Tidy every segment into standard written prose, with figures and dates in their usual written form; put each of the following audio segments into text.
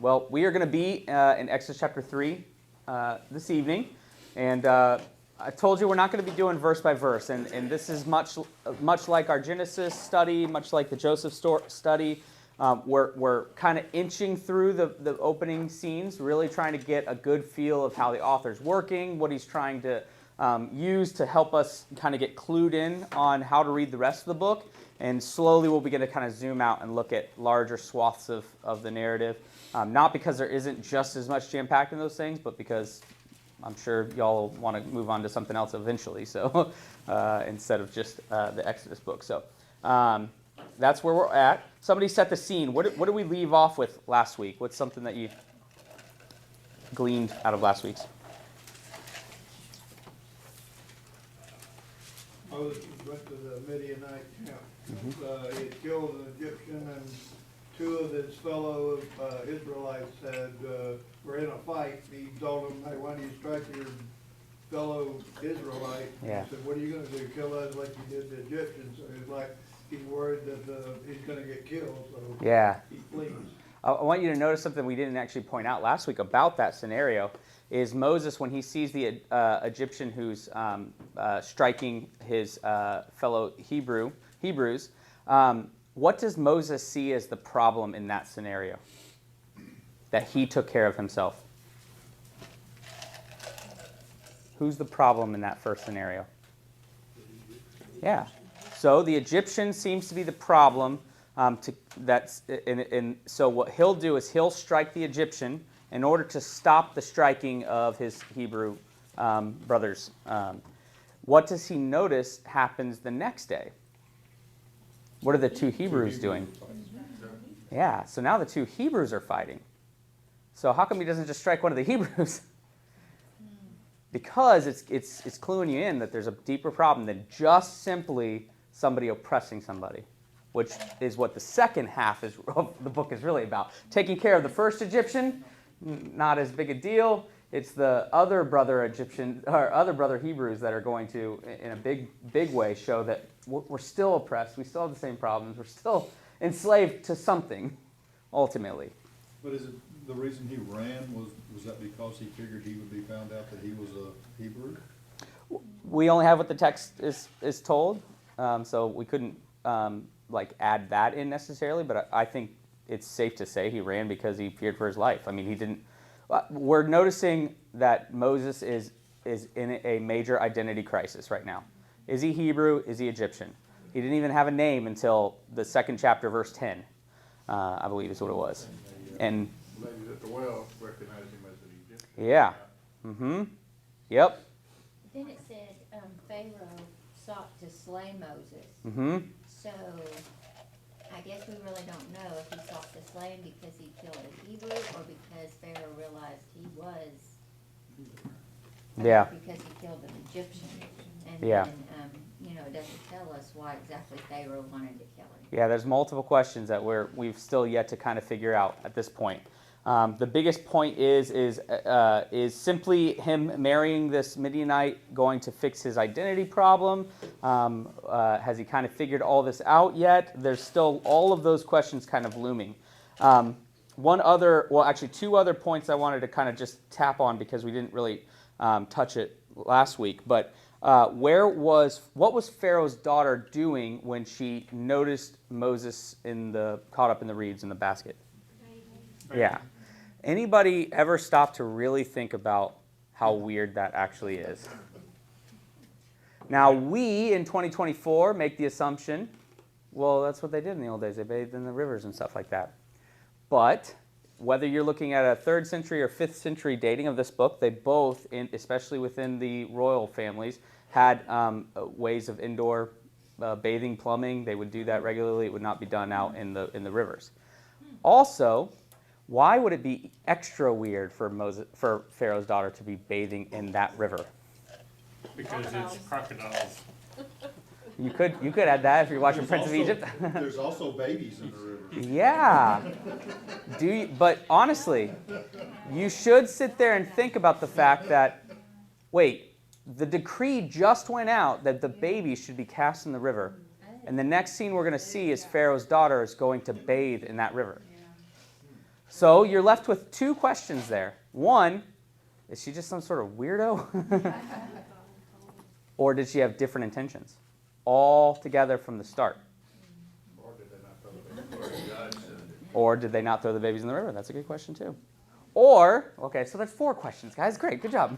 Well, we are going to be in Exodus chapter 3 this evening. And I told you we're not going to be doing verse by verse. And this is much like our Genesis study, much like the Joseph study. We're kind of inching through the opening scenes, really trying to get a good feel of how the author's working, what he's trying to use to help us kind of get clued in on how to read the rest of the book. And slowly we'll begin to kind of zoom out and look at larger swaths of the narrative. Not because there isn't just as much jam-packed in those things, but because I'm sure y'all want to move on to something else eventually, so instead of just the Exodus book. So that's where we're at. Somebody set the scene. What did we leave off with last week? What's something that you gleaned out of last week's? Moses went to the Midianite camp. Mm-hmm. He had killed an Egyptian, and two of his fellow Israelites were in a fight. He told them, "Hey, why don't you strike your fellow Israelite?" Yeah. He said, "What are you going to do? Kill us like you did the Egyptians?" So he's like, he's worried that he's going to get killed. So yeah. He flees. I want you to notice something we didn't actually point out last week about that scenario. Is Moses, when he sees the Egyptian who's striking his fellow Hebrews, what does Moses see as the problem in that scenario? That he took care of himself. Who's the problem in that first scenario? Yeah. So the Egyptian seems to be the problem. So what he'll do is he'll strike the Egyptian in order to stop the striking of his Hebrew brothers. What does he notice happens the next day? What are the two Hebrews doing? Yeah, so now the two Hebrews are fighting. So how come he doesn't just strike one of the Hebrews? Because it's cluing you in that there's a deeper problem than just simply somebody oppressing somebody, which is what the second half of the book is really about. Taking care of the first Egyptian, not as big a deal. It's the other brother Egyptian or other brother Hebrews that are going to, in a big way, show that we're still oppressed. We still have the same problems. We're still enslaved to something, ultimately. But is it the reason he ran was that because he figured he would be found out that he was a Hebrew? We only have what the text is told, so we couldn't add that in necessarily. But I think it's safe to say he ran because he feared for his life. I mean, he didn't. We're noticing that Moses is in a major identity crisis right now. Is he Hebrew? Is he Egyptian? He didn't even have a name until the second chapter, verse 10, I believe is what it was. And ladies at the well recognized him as an Egyptian. yeah. Mm-hmm. Yep. Then it said Pharaoh sought to slay Moses. Mm-hmm. So I guess we really don't know if he sought to slay him because he killed a Hebrew or because Pharaoh realized he was. Yeah. Because he killed an Egyptian. And yeah. then, it doesn't tell us why exactly Pharaoh wanted to kill him. Yeah, there's multiple questions that we've still yet to kind of figure out at this point. The biggest point is simply him marrying this Midianite going to fix his identity problem? Has he kind of figured all this out yet? There's still all of those questions kind of looming. Two other points I wanted to kind of just tap on because we didn't really touch it last week. But what was Pharaoh's daughter doing when she noticed Moses caught up in the reeds in the basket? Yeah. Anybody ever stop to really think about how weird that actually is? Now, we in 2024 make the assumption, well, that's what they did in the old days. They bathed in the rivers and stuff like that. But whether you're looking at a 3rd century or 5th century dating of this book, they both, especially within the royal families, had ways of indoor bathing, plumbing. They would do that regularly. It would not be done out in the rivers. Also, why would it be extra weird for Pharaoh's daughter to be bathing in that river? Because it's crocodiles. You could add that if you're watching Prince of Egypt. There's also babies in the river. Yeah. But honestly, you should sit there and think about the fact that, wait, the decree just went out that the baby should be cast in the river. And the next scene we're going to see is Pharaoh's daughter is going to bathe in that river. So you're left with two questions there. One, is she just some sort of weirdo? Or did she have different intentions? All together from the start. Or did they not throw the babies in the river? That's a good question too. Or, okay, so that's 4 questions, guys. Great, good job.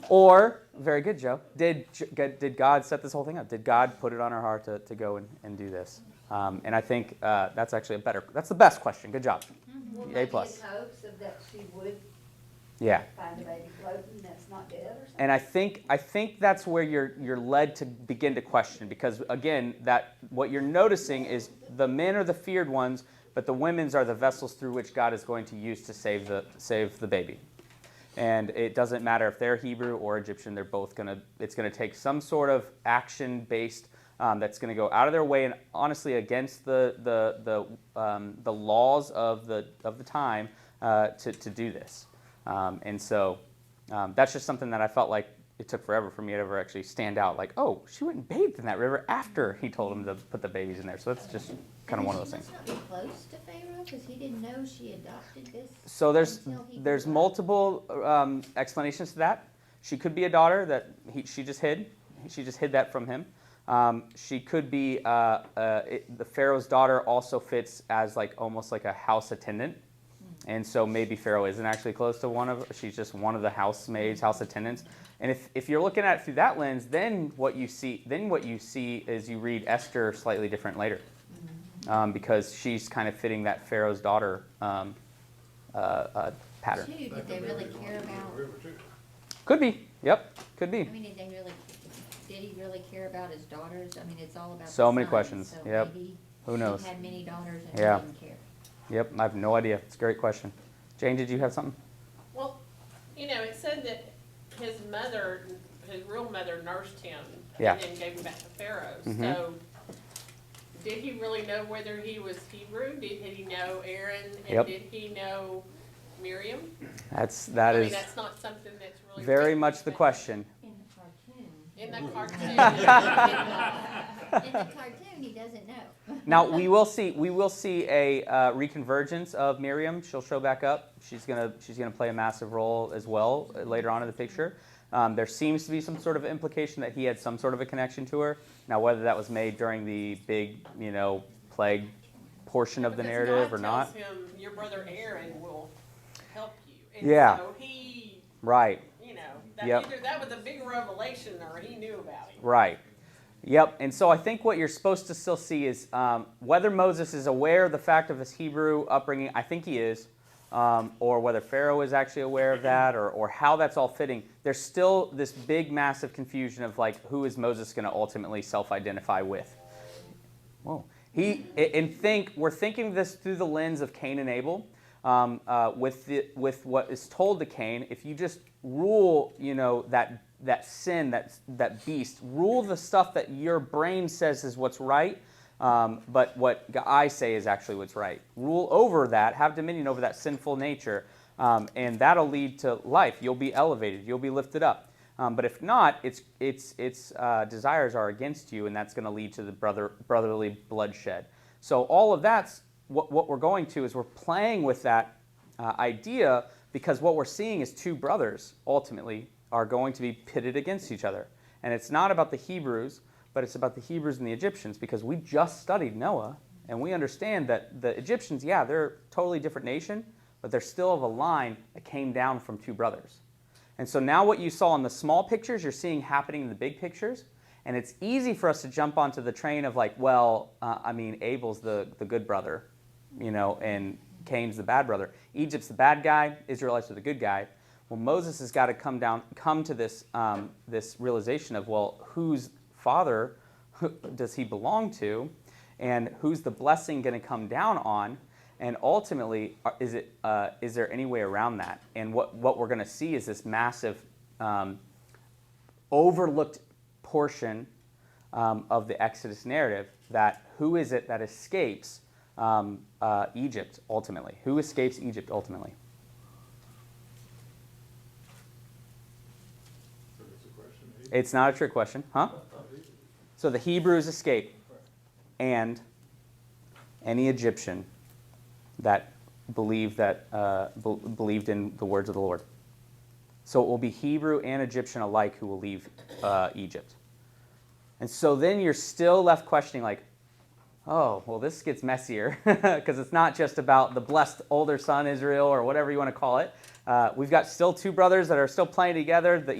Or, very good, Joe. Did God set this whole thing up? Did God put it on her heart to go and do this? And I think that's actually that's the best question. Good job. Well, A+. maybe in hopes of that she would Yeah. find a baby floating that's not dead or something. And I think that's where you're led to begin to question, because again, that what you're noticing is the men are the feared ones, but the women's are the vessels through which God is going to use to save the baby. And it doesn't matter if they're Hebrew or Egyptian; they're both it's gonna take some sort of action based that's gonna go out of their way and honestly against the laws of the time to do this. And so that's just something that I felt like it took forever for me to ever actually stand out. Like, oh, she went and bathed in that river after he told him to put the babies in there. So that's just kind of one of those things. She must not be close to Pharaoh because he didn't know she adopted this. So there's until he there's grew up. multiple explanations to that. She could be a daughter that she just hid. She just hid that from him. She could be the Pharaoh's daughter. Also fits as like almost like a house attendant. And so maybe Pharaoh isn't actually close to she's just one of the housemaids, house attendants. And if you're looking at it through that lens, then what you see is you read Esther slightly different later, because she's kind of fitting that Pharaoh's daughter pattern. Too, did they really care about? Could be. Yep. Could be. I mean, did he really care about his daughters? I mean, it's all about So the many sons, questions. So Yep. maybe Who knows? He had many daughters and Yeah. he didn't care. Yep. I have no idea. It's a great question. Jane, did you have something? Well, it said that his real mother nursed him Yeah. and then gave him back to Pharaoh. Mhm. So, did he really know whether he was Hebrew? Did he know Aaron? And Yep. did he know Miriam? That I mean, is that's not something that's really very written much the about. question. In the cartoon. In the cartoon. In the cartoon, he doesn't know. Now we will see a reconvergence of Miriam. She'll show back up. She's gonna play a massive role as well later on in the picture. There seems to be some sort of implication that he had some sort of a connection to her. Now whether that was made during the big plague portion of the Because narrative God or not. tells him, your brother Aaron will help you. And Yeah. so he, Right. Yep. either that was a big revelation or he knew about him. Right. Yep. And so I think what you're supposed to still see is whether Moses is aware of the fact of his Hebrew upbringing. I think he is. Or whether Pharaoh is actually aware of that, or how that's all fitting. There's still this big, massive confusion of like, who is Moses going to ultimately self-identify with? Whoa. We're thinking this through the lens of Cain and Abel. With what is told to Cain, if you just rule, that sin, that beast, rule the stuff that your brain says is what's right, but what I say is actually what's right. Rule over that, have dominion over that sinful nature, and that'll lead to life. You'll be elevated. You'll be lifted up. But if not, its desires are against you, and that's going to lead to the brotherly bloodshed. So all of that's what we're going to is we're playing with that idea, because what we're seeing is two brothers ultimately are going to be pitted against each other. And it's not about the Hebrews, but it's about the Hebrews and the Egyptians, because we just studied Noah, and we understand that the Egyptians, they're a totally different nation, but they're still of a line that came down from two brothers. And so now what you saw in the small pictures, you're seeing happening in the big pictures. And it's easy for us to jump onto the train of like, Abel's the good brother, and Cain's the bad brother. Egypt's the bad guy, Israelites are the good guy. Well, Moses has got to come to this this realization of, whose father does he belong to, and who's the blessing going to come down on, and ultimately, is there any way around that? And what we're going to see is this massive overlooked portion of the Exodus narrative, that who is it that escapes Egypt ultimately? Who escapes Egypt ultimately? It's not a trick question, huh? So the Hebrews escape, and any Egyptian that believed in the words of the Lord. So it will be Hebrew and Egyptian alike who will leave Egypt. And so then you're still left questioning, like, oh, well, this gets messier because it's not just about the blessed older son Israel or whatever you want to call it. We've got still two brothers that are still playing together. The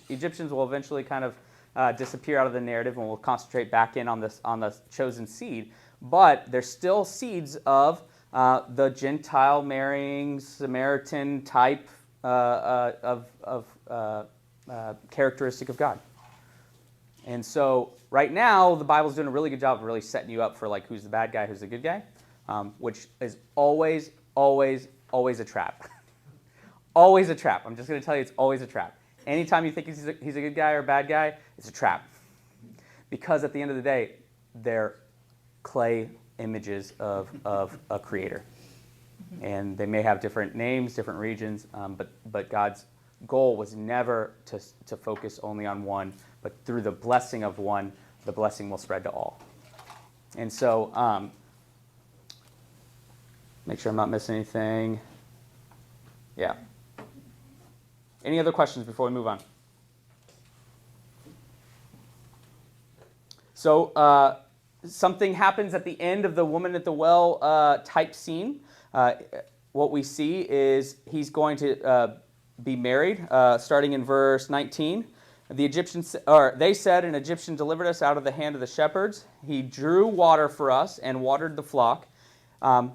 Egyptians will eventually kind of disappear out of the narrative, and we'll concentrate back in on the chosen seed. But there's still seeds of the Gentile marrying Samaritan type characteristic of God. And so right now, the Bible's doing a really good job of really setting you up for like who's the bad guy, who's the good guy, which is always, always, always a trap. Always a trap. I'm just going to tell you, it's always a trap. Anytime you think he's a good guy or a bad guy, it's a trap. Because at the end of the day, they're clay images of a creator. And they may have different names, different regions, but God's goal was never to focus only on one, but through the blessing of one, the blessing will spread to all. And so, make sure I'm not missing anything. Yeah. Any other questions before we move on? So, something happens at the end of the woman at the well type scene. What we see is he's going to be married, starting in verse 19. They said, an Egyptian delivered us out of the hand of the shepherds. He drew water for us and watered the flock. Can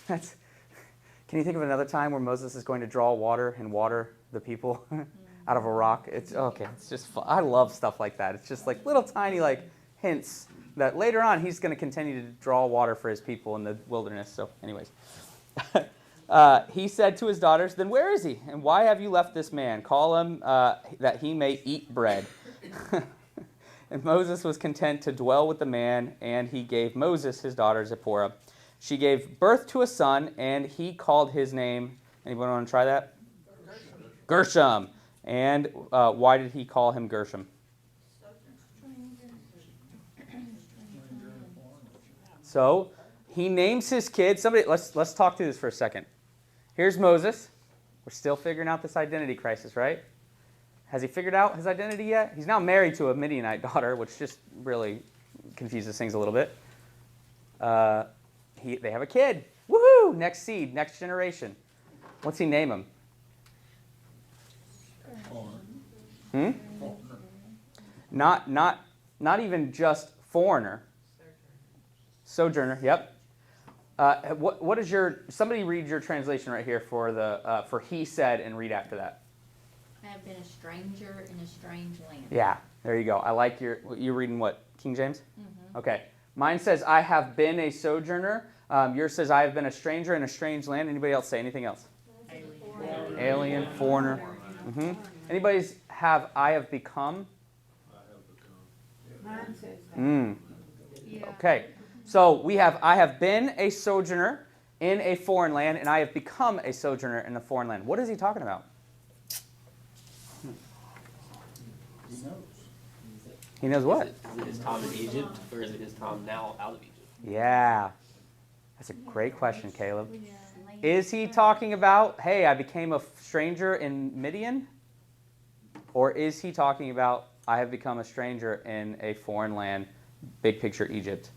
you think of another time where Moses is going to draw water and water the people out of a rock? It's okay. It's just fun. I love stuff like that. It's just like little tiny like hints that later on he's going to continue to draw water for his people in the wilderness. So, anyways. He said to his daughters, then where is he? And why have you left this man? Call him that he may eat bread. And Moses was content to dwell with the man, and he gave Moses his daughter Zipporah. She gave birth to a son, and he called his name, anyone want to try that? Gershom. And why did he call him Gershom? So he names his kid. Somebody, let's talk through this for a second. Here's Moses. We're still figuring out this identity crisis, right? Has he figured out his identity yet? He's now married to a Midianite daughter, which just really confuses things a little bit. They have a kid. Woohoo! Next seed, next generation. What's he name him? Not even just foreigner. Sojourner. Yep. What is somebody read your translation right here for he said and read after that. I have been a stranger in a strange land. Yeah, there you go. I like you're reading what, King James? Mm-hmm. Okay. Mine says I have been a sojourner. Yours says I have been a stranger in a strange land. Anybody else say anything else? Alien, foreigner. Mm-hmm. Anybody's have I have become? Mine says that. Yeah. Okay. So we have, I have been a sojourner in a foreign land, and I have become a sojourner in a foreign land. What is he talking about? He knows. He knows what? Is it his time in Egypt, or is it his time now out of Egypt? Yeah. That's a great question, Caleb. Is he talking about, hey, I became a stranger in Midian? Or is he talking about, I have become a stranger in a foreign land, big picture Egypt?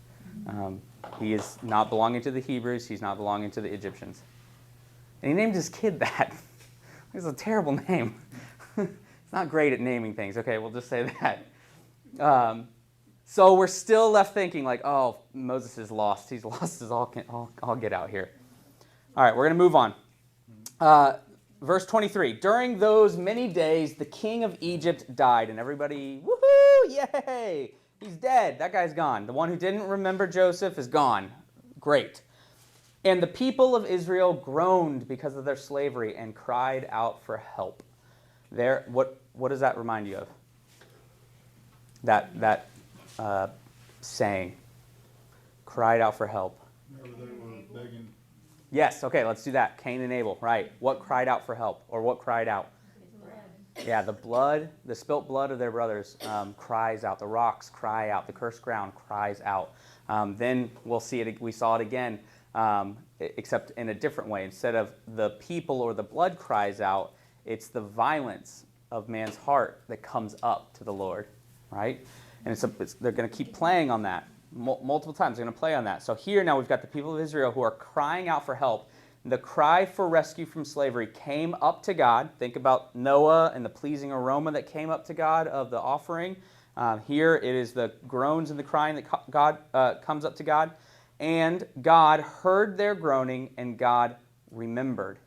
He is not belonging to the Hebrews. He's not belonging to the Egyptians. And he named his kid that. It's a terrible name. It's not great at naming things. Okay, we'll just say that. So we're still left thinking like, oh, Moses is lost. He's lost his all get out here. All right, we're going to move on. Verse 23. During those many days, the king of Egypt died. And everybody, woohoo, yay. He's dead. That guy's gone. The one who didn't remember Joseph is gone. Great. And the people of Israel groaned because of their slavery and cried out for help. What does that remind you of? That saying. Cried out for help. Remember they were begging. Yes, okay, let's do that. Cain and Abel, right. What cried out for help? Or what cried out? Yeah, the spilt blood of their brothers cries out. The rocks cry out. The cursed ground cries out. Then we saw it again except in a different way. Instead of the people or the blood cries out, it's the violence of man's heart that comes up to the Lord, right? And they're going to keep playing on that multiple times. They're going to play on that. So here now we've got the people of Israel who are crying out for help. The cry for rescue from slavery came up to God. Think about Noah and the pleasing aroma that came up to God of the offering. Here it is the groans and the crying that God comes up to God. And God heard their groaning, and God remembered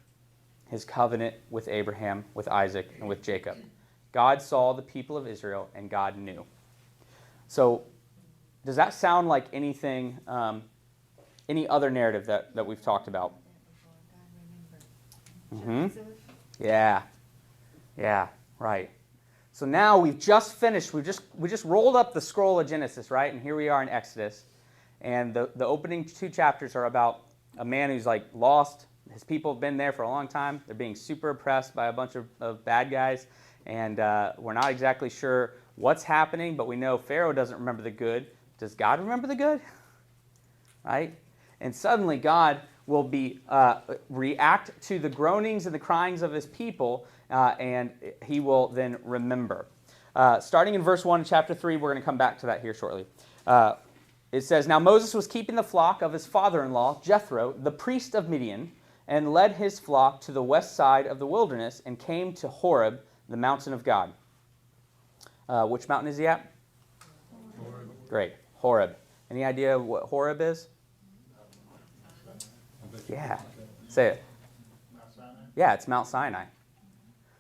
his covenant with Abraham, with Isaac, and with Jacob. God saw the people of Israel, and God knew. So does that sound like anything, any other narrative that we've talked about? Mm-hmm. Yeah. Yeah, right. So now we've just finished. We just rolled up the scroll of Genesis, right? And here we are in Exodus. And the opening 2 chapters are about a man who's like lost. His people have been there for a long time. They're being super oppressed by a bunch of bad guys. And we're not exactly sure what's happening, but we know Pharaoh doesn't remember the good. Does God remember the good? Right? And suddenly God will be react to the groanings and the cryings of his people, and he will then remember. Starting in verse 1 of chapter 3, we're going to come back to that here shortly. It says, "Now Moses was keeping the flock of his father-in-law, Jethro, the priest of Midian, and led his flock to the west side of the wilderness and came to Horeb, the mountain of God." Which mountain is he at? Horeb. Great. Horeb. Any idea what Horeb is? Yeah. Say it. Yeah, it's Mount Sinai.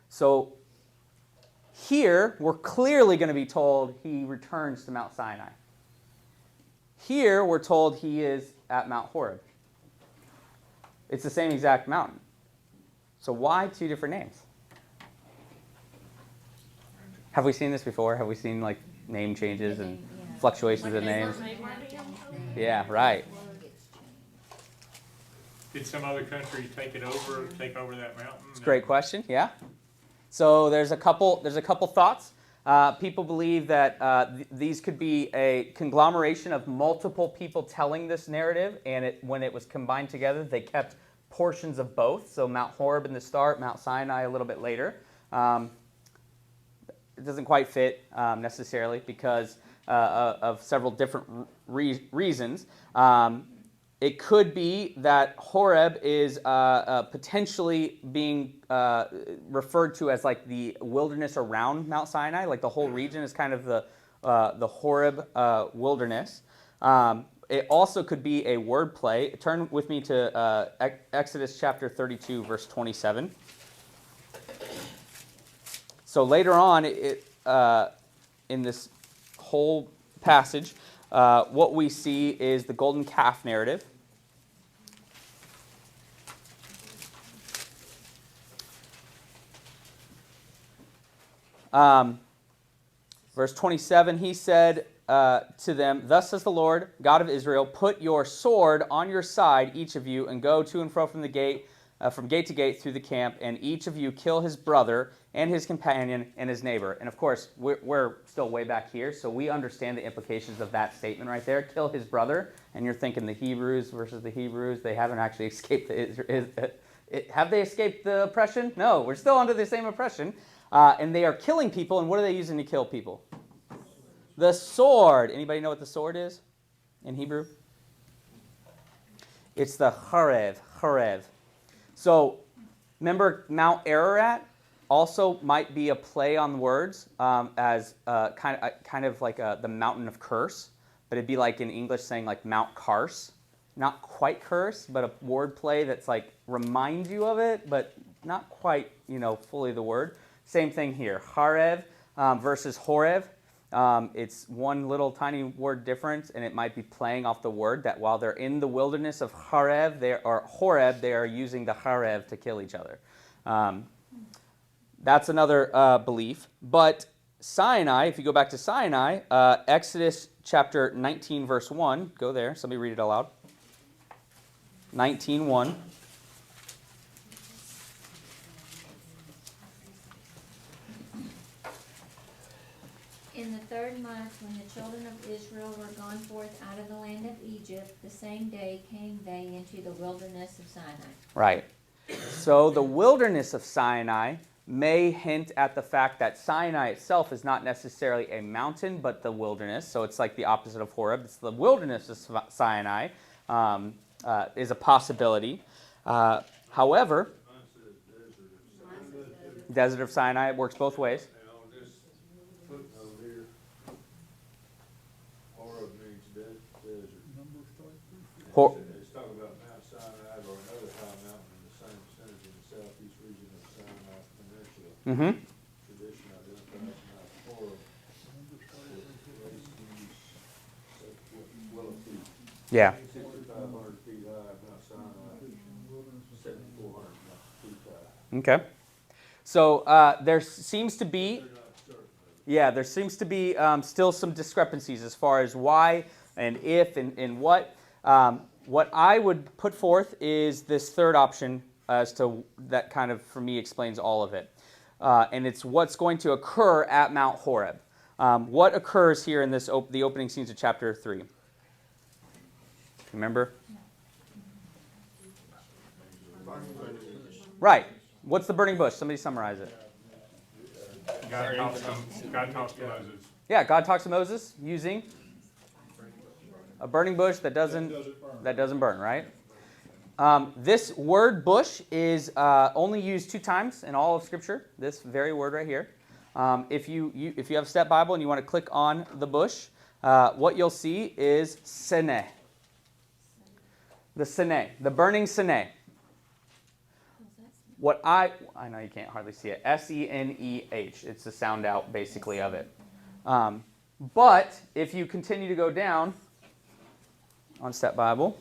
So here, we're clearly going to be told he returns to Mount Sinai. Here, we're told he is at Mount Horeb. It's the same exact mountain. So why 2 different names? Have we seen this before? Have we seen like name changes and fluctuations in names? Yeah, right. Did some other country take over that mountain? It's a great question. Yeah. So there's a couple thoughts. People believe that these could be a conglomeration of multiple people telling this narrative, and when it was combined together, they kept portions of both. So Mount Horeb in the start, Mount Sinai a little bit later. It doesn't quite fit necessarily because of several different reasons. It could be that Horeb is potentially being referred to as like the wilderness around Mount Sinai. Like the whole region is kind of the Horeb wilderness. It also could be a word play. Turn with me to Exodus chapter 32, verse 27. So later on in this whole passage, what we see is the golden calf narrative. Verse 27, he said to them, "Thus says the Lord, God of Israel, put your sword on your side, each of you, and go to and fro from gate to gate through the camp, and each of you kill his brother and his companion and his neighbor." And of course, we're still way back here, so we understand the implications of that statement right there. Kill his brother, and you're thinking the Hebrews versus the Hebrews. They haven't actually escaped have they escaped the oppression? No, we're still under the same oppression. And they are killing people, and what are they using to kill people? The sword. Anybody know what the sword is in Hebrew? It's the charev. So remember Mount Ararat also might be a play on words as kind of like the mountain of curse, but it'd be like in English saying like Mount Kars. Not quite curse, but a word play that's like reminds you of it, but not quite, fully the word. Same thing here. Charev versus Horeb. It's one little tiny word difference, and it might be playing off the word that while they're in the wilderness of Horeb, they are using the Charev to kill each other. That's another belief. But Sinai, if you go back to Sinai, Exodus chapter 19, verse 1. Go there. Somebody read it aloud. 19:1. In the 3rd month, when the children of Israel were gone forth out of the land of Egypt, the same day came they into the wilderness of Sinai. Right. So the wilderness of Sinai may hint at the fact that Sinai itself is not necessarily a mountain, but the wilderness. So it's like the opposite of Horeb. It's the wilderness of Sinai is a possibility. However, desert of Sinai, it works both ways. And on this footnote here, Horeb means desert. Hor- It's talking about Mount Sinai or another high mountain in the same vicinity in the southeast region of Sinai Peninsula. Mm-hmm. Tradition identifies Mount Horeb with feet. Yeah. 6,500 feet high, Mount Sinai, 7,400 feet high. Okay. So there seems to be, there seems to be still some discrepancies as far as why and if and what. What I would put forth is this third option as to that kind of, for me, explains all of it. And it's what's going to occur at Mount Horeb. What occurs here in this the opening scenes of chapter 3? Remember? Right. What's the burning bush? Somebody summarize it. God talks to Moses. Yeah, God talks to Moses using a burning bush that doesn't burn, right? This word bush is only used 2 times in all of Scripture. This very word right here. If you have a Step Bible and you want to click on the bush, what you'll see is sene. The sene, the burning sene. What I know you can't hardly see it. S-E-N-E-H. It's the sound out basically of it. But if you continue to go down on Step Bible,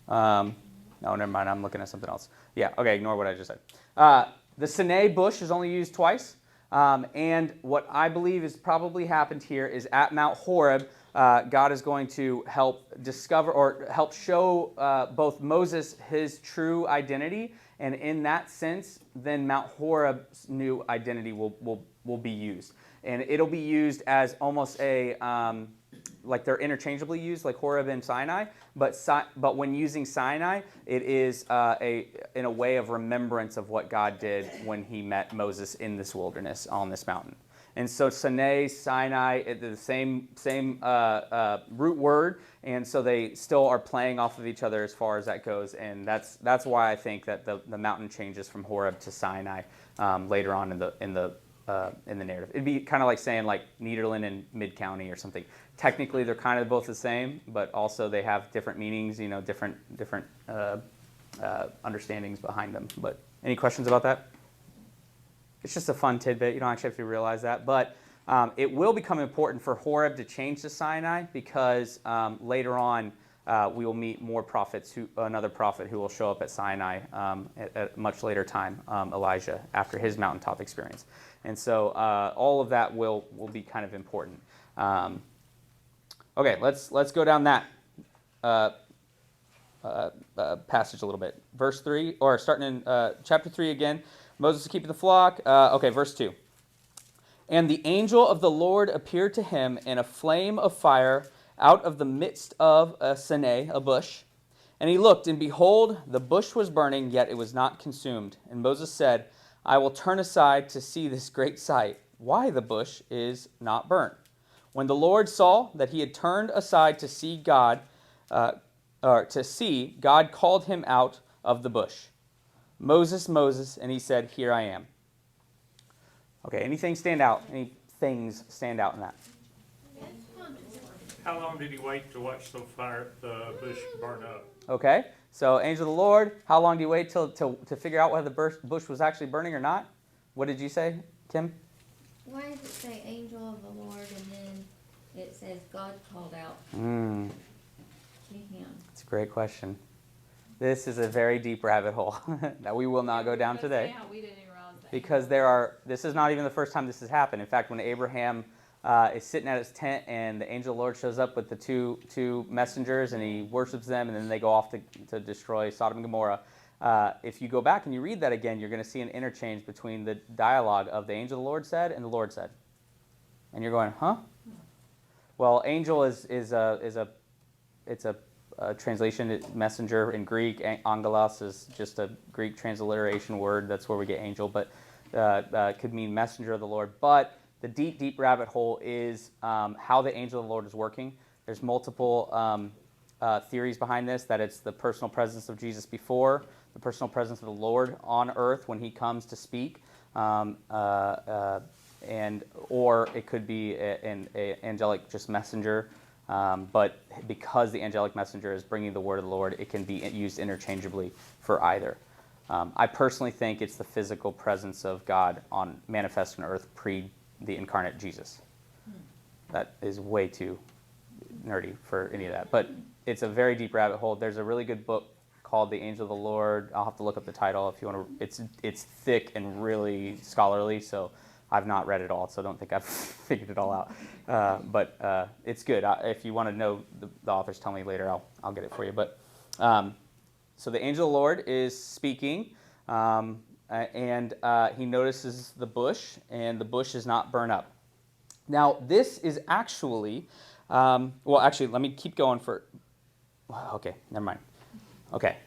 no, never mind. I'm looking at something else. Yeah, okay, ignore what I just said. The Sinai bush is only used twice. And what I believe is probably happened here is at Mount Horeb, God is going to help discover or help show both Moses his true identity, and in that sense, then Mount Horeb's new identity will be used. And it'll be used as almost a, like they're interchangeably used, like Horeb and Sinai, but when using Sinai, it is in a way of remembrance of what God did when he met Moses in this wilderness on this mountain. And so Sinai, the same root word, and so they still are playing off of each other as far as that goes. And that's why I think that the mountain changes from Horeb to Sinai later on in the narrative. It'd be kind of like saying like Nederland and Mid-County or something. Technically, they're kind of both the same, but also they have different meanings, different understandings behind them. But any questions about that? It's just a fun tidbit. You don't actually have to realize that. But it will become important for Horeb to change to Sinai because later on we will meet more prophets, another prophet who will show up at Sinai at a much later time, Elijah, after his mountaintop experience. And so all of that will be kind of important. Okay, let's go down that passage a little bit. Verse 3, or starting in chapter 3 again. Moses is keeping the flock. Okay, verse 2. And the angel of the Lord appeared to him in a flame of fire out of the midst of a Sinai, a bush. And he looked, and behold, the bush was burning, yet it was not consumed. And Moses said, I will turn aside to see this great sight, why the bush is not burnt. When the Lord saw that he had turned aside to see God, God called him out of the bush. Moses, Moses, and he said, Here I am. Okay, anything stand out? Any things stand out in that? How long did he wait to watch the bush burn up? Okay, so angel of the Lord, how long do you wait to figure out whether the bush was actually burning or not? What did you say, Kim? Why does it say angel of the Lord and then it says God called out to Mm, him? That's a great question. This is a very deep rabbit hole that we will not go down today. Because this is not even the first time this has happened. In fact, when Abraham is sitting at his tent and the angel of the Lord shows up with the two messengers and he worships them and then they go off to destroy Sodom and Gomorrah, if you go back and you read that again, you're going to see an interchange between the dialogue of the angel of the Lord said and the Lord said. And you're going, huh? Well, angel is a translation messenger in Greek. Angelos is just a Greek transliteration word. That's where we get angel, but could mean messenger of the Lord. But the deep, deep rabbit hole is how the angel of the Lord is working. There's multiple theories behind this, that it's the personal presence of Jesus before, the personal presence of the Lord on earth when he comes to speak, or it could be an angelic just messenger. But because the angelic messenger is bringing the word of the Lord, it can be used interchangeably for either. I personally think it's the physical presence of God manifest on earth pre the incarnate Jesus. That is way too nerdy for any of that. But it's a very deep rabbit hole. There's a really good book called The Angel of the Lord. I'll have to look up the title if you want to. It's thick and really scholarly, so I've not read it all, so don't think I've figured it all out. But it's good. If you want to know the authors, tell me later. I'll get it for you. But so the angel of the Lord is speaking, and he notices the bush, and the bush is not burned up. Now, this is actually, actually, let me keep going for. Okay, never mind. Okay,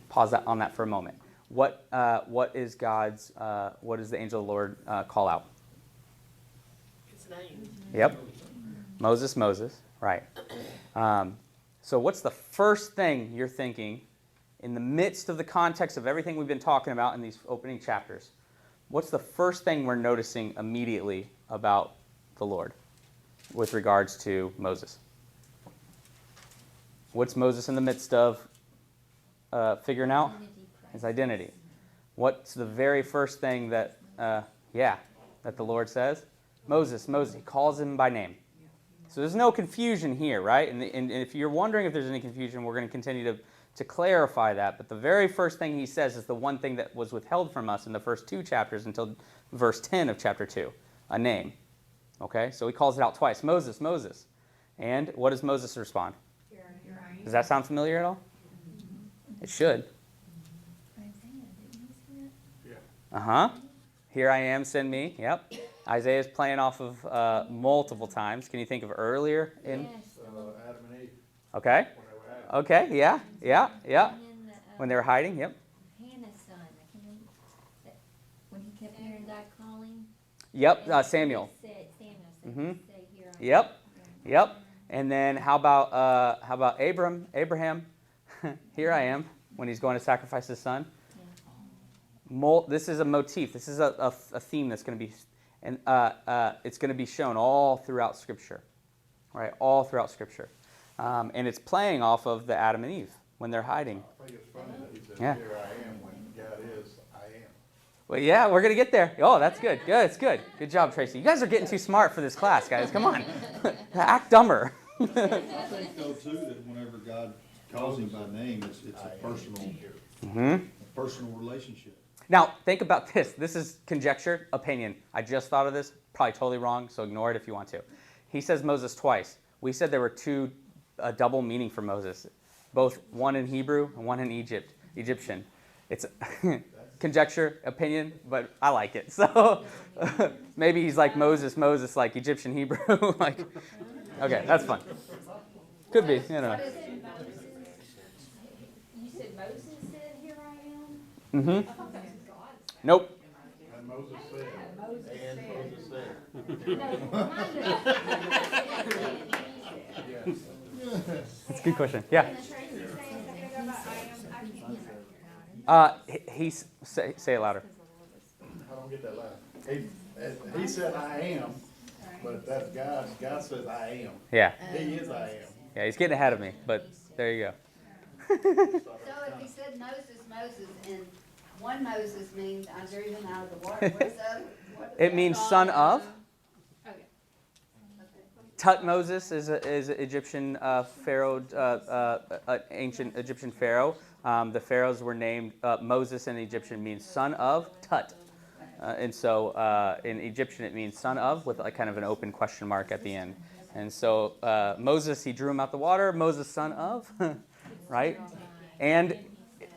pause on that for a moment. What is what does the angel of the Lord call out? His name. Yep. Moses, right. So what's the first thing you're thinking in the midst of the context of everything we've been talking about in these opening chapters? What's the first thing we're noticing immediately about the Lord with regards to Moses? What's Moses in the midst of figuring out? His identity. What's the very first thing that the Lord says? Moses. He calls him by name. So there's no confusion here, right? And if you're wondering if there's any confusion, we're going to continue to clarify that. But the very first thing he says is the one thing that was withheld from us in the first 2 chapters until verse 10 of chapter 2, a name. Okay? So he calls it out twice. Moses. And what does Moses respond? Does that sound familiar at all? It should. Uh-huh. Here I am, send me. Yep. Isaiah's playing off of multiple times. Can you think of earlier in? Adam and Eve. Okay. When they were hiding. Okay, yeah. When they were hiding, yep. Hannah's son, I can't remember, when he kept hearing God calling. Yep, and Samuel. Samuel said, Mhm. say, here I am. Yep. And then how about Abraham? Here I am when he's going to sacrifice his son. This is a motif. This is a theme that's going to be, and it's going to be shown all throughout Scripture, right? All throughout Scripture, and it's playing off of the Adam and Eve when they're hiding. I think it's funny that he says, Yeah. here I am, when God is, I am. Well, yeah, we're going to get there. Oh, that's good. It's good. Good job, Tracy. You guys are getting too smart for this class, guys. Come on. Act dumber. I think, though, too, that whenever God calls him by name, it's a personal relationship. Now, think about this. This is conjecture, opinion. I just thought of this. Probably totally wrong, so ignore it if you want to. He says Moses twice. We said there were a double meaning for Moses, both one in Hebrew and one in Egyptian. It's conjecture, opinion, but I like it. So maybe he's like Moses, like Egyptian Hebrew. Okay, that's fun. Could be, you know. You said Moses said, here I am? Mm-hmm. I thought that was God saying. Nope. And Moses said. Moses said. That's a good question. Yeah. Can the Tracy say something about I am? Say it louder. I don't get that loud. He said, I am, but that's God. God says, I am. Yeah. He is I am. Yeah, he's getting ahead of me, but there you go. So if he said Moses, and one Moses means I drew him out of the water, what's the other? It means son of. Okay. Tutmoses is an Egyptian pharaoh, ancient Egyptian pharaoh. The pharaohs were named Moses in Egyptian means son of Tut. And so in Egyptian it means son of with kind of an open question mark at the end. And so Moses, he drew him out the water. Moses, son of, right? And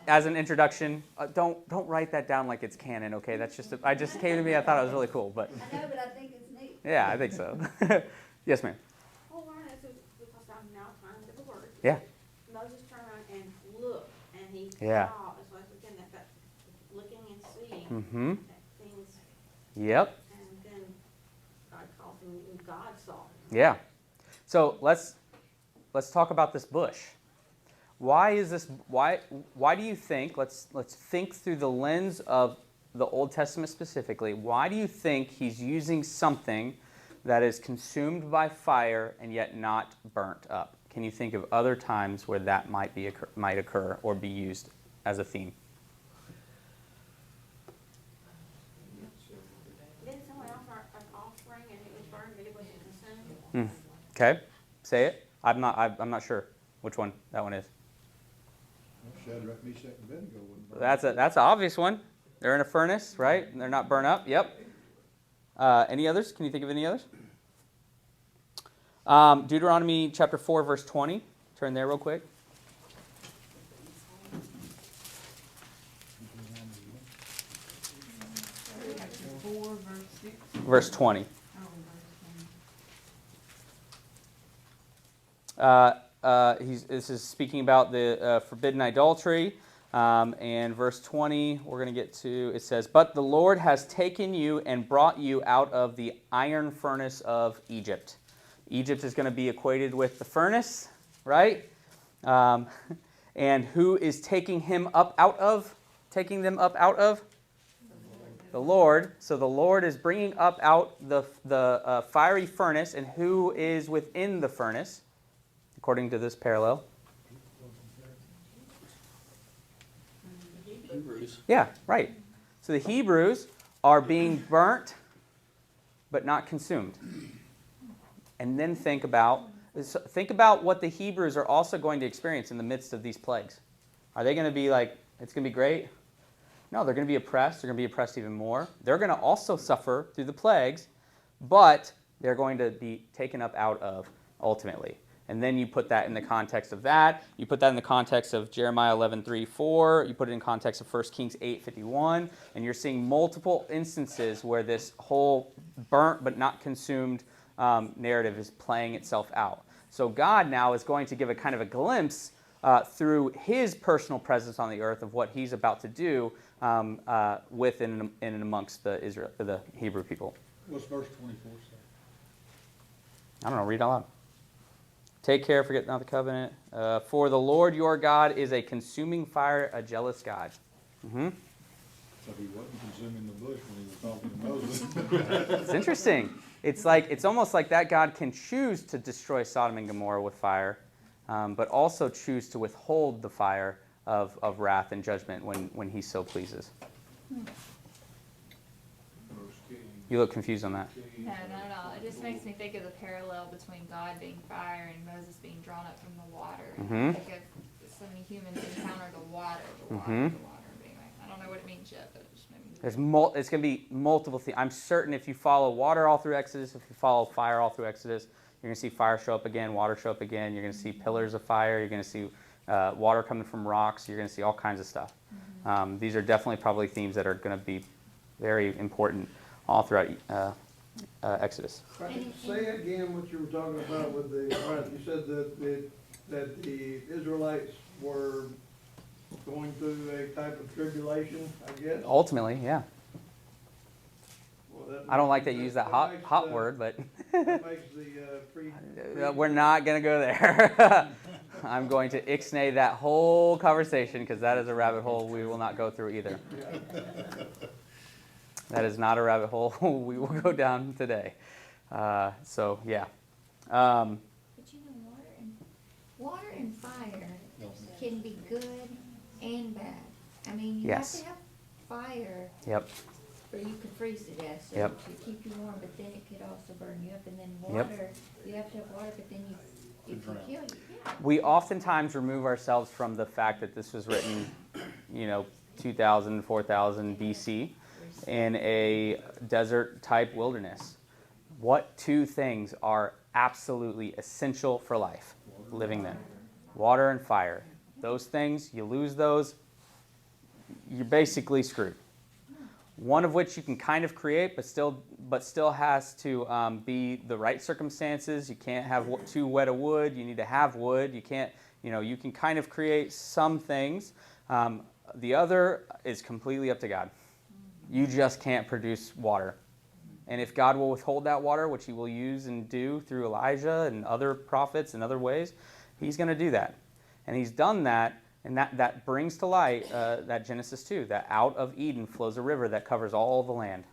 as an introduction, don't write that down like it's canon, okay? That's just, I just came to me, I thought it was really cool, but I know, but I think it's neat. yeah, I think so. Yes, ma'am. Well, one is because I'm now trying to the word. Yeah. Moses turned around and looked, and he Yeah. saw, it's like again, that looking and seeing Mm-hmm. that things, Yep. and then God called him, and God saw him. Yeah. So let's talk about this bush. Why is this? Why do you think? Let's think through the lens of the Old Testament specifically. Why do you think he's using something that is consumed by fire and yet not burnt up? Can you think of other times where that might occur or be used as a theme? Didn't someone offer an offering and it was burned, but it wasn't consumed? Okay, say it. I'm not sure which one that one is. Shadrach, Meshach, and Abednego wouldn't burn. That's an obvious one. They're in a furnace, right? And they're not burnt up. Yep. Any others? Can you think of any others? Deuteronomy chapter 4, verse 20. Turn there real quick. Verse 20. This is speaking about the forbidden idolatry. And verse 20, we're going to get to, it says, "But the Lord has taken you and brought you out of the iron furnace of Egypt." Egypt is going to be equated with the furnace, right? And who is taking them up out of? The Lord. So the Lord is bringing up out the fiery furnace, and who is within the furnace, according to this parallel? Hebrews. Yeah, right. So the Hebrews are being burnt, but not consumed. And then think about what the Hebrews are also going to experience in the midst of these plagues. Are they going to be like, it's going to be great? No, they're going to be oppressed. They're going to be oppressed even more. They're going to also suffer through the plagues, but they're going to be taken up out of ultimately. And then you put that in the context of that. You put that in the context of Jeremiah 11:3-4. You put it in context of 1 Kings 8:51. And you're seeing multiple instances where this whole burnt but not consumed narrative is playing itself out. So God now is going to give a kind of a glimpse through his personal presence on the earth of what he's about to do within and amongst the Hebrew people. What's verse 24 say? I don't know, read out loud. "Take care, forget not the covenant. For the Lord your God is a consuming fire, a jealous God." Mm-hmm. So he wasn't consuming the bush when he was talking to Moses. It's interesting. It's almost like that God can choose to destroy Sodom and Gomorrah with fire, but also choose to withhold the fire of wrath and judgment when he so pleases. You look confused on that. No, not at all. It just makes me think of the parallel between God being fire and Moses being drawn up from the water. Mhm. I think of so many humans encounter the water, Mhm. the water. Anyway, I don't know what it means yet, but it just made me think. It's going to be multiple things. I'm certain if you follow water all through Exodus, if you follow fire all through Exodus, you're going to see fire show up again, water show up again. You're going to see pillars of fire. You're going to see water coming from rocks. You're going to see all kinds of stuff. These are definitely probably themes that are going to be very important all throughout Exodus. Say again what you were talking about with the, you said that the Israelites were going through a type of tribulation, I guess? Ultimately, yeah. Well, I don't like that you use that makes hot the- word, but That makes the we're not going to go there. I'm going to ixnay that whole conversation because that is a rabbit hole we will not go through either. That is not a rabbit hole we will go down today. So, yeah. But you know, water and fire can be good and bad. I mean, you Yes. have to have fire Yep. or you could freeze to death, so Yep. to keep you warm, but then it could also burn you up. And then Yep. water, you have to have water, but then it can kill you. Yeah. We oftentimes remove ourselves from the fact that this was written, 2,000, 4,000 BC in a desert-type wilderness. What two things are absolutely essential for life living then? Water and fire. Those things, you lose those, you're basically screwed. One of which you can kind of create, but still has to be the right circumstances. You can't have too wet a wood. You need to have wood. You can't, you can kind of create some things. The other is completely up to God. You just can't produce water. And if God will withhold that water, which he will use and do through Elijah and other prophets and other ways, he's going to do that. And he's done that, and that brings to light that Genesis 2, that out of Eden flows a river that covers all the land.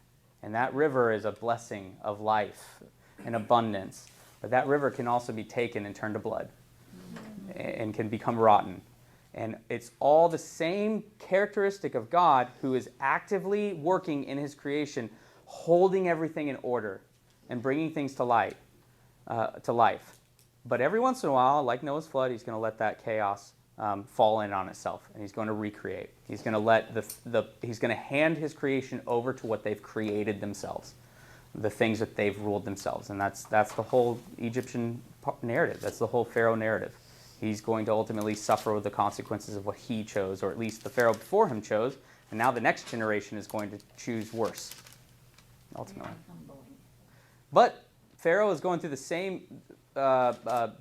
And that river is a blessing of life and abundance. But that river can also be taken and turned to blood and can become rotten. And it's all the same characteristic of God, who is actively working in his creation, holding everything in order and bringing things to life. But every once in a while, like Noah's flood, he's going to let that chaos fall in on itself, and he's going to recreate. He's going to let he's going to hand his creation over to what they've created themselves, the things that they've ruled themselves, and that's the whole Egyptian narrative. That's the whole Pharaoh narrative. He's going to ultimately suffer with the consequences of what he chose, or at least the Pharaoh before him chose, and now the next generation is going to choose worse, ultimately. But Pharaoh is going through the same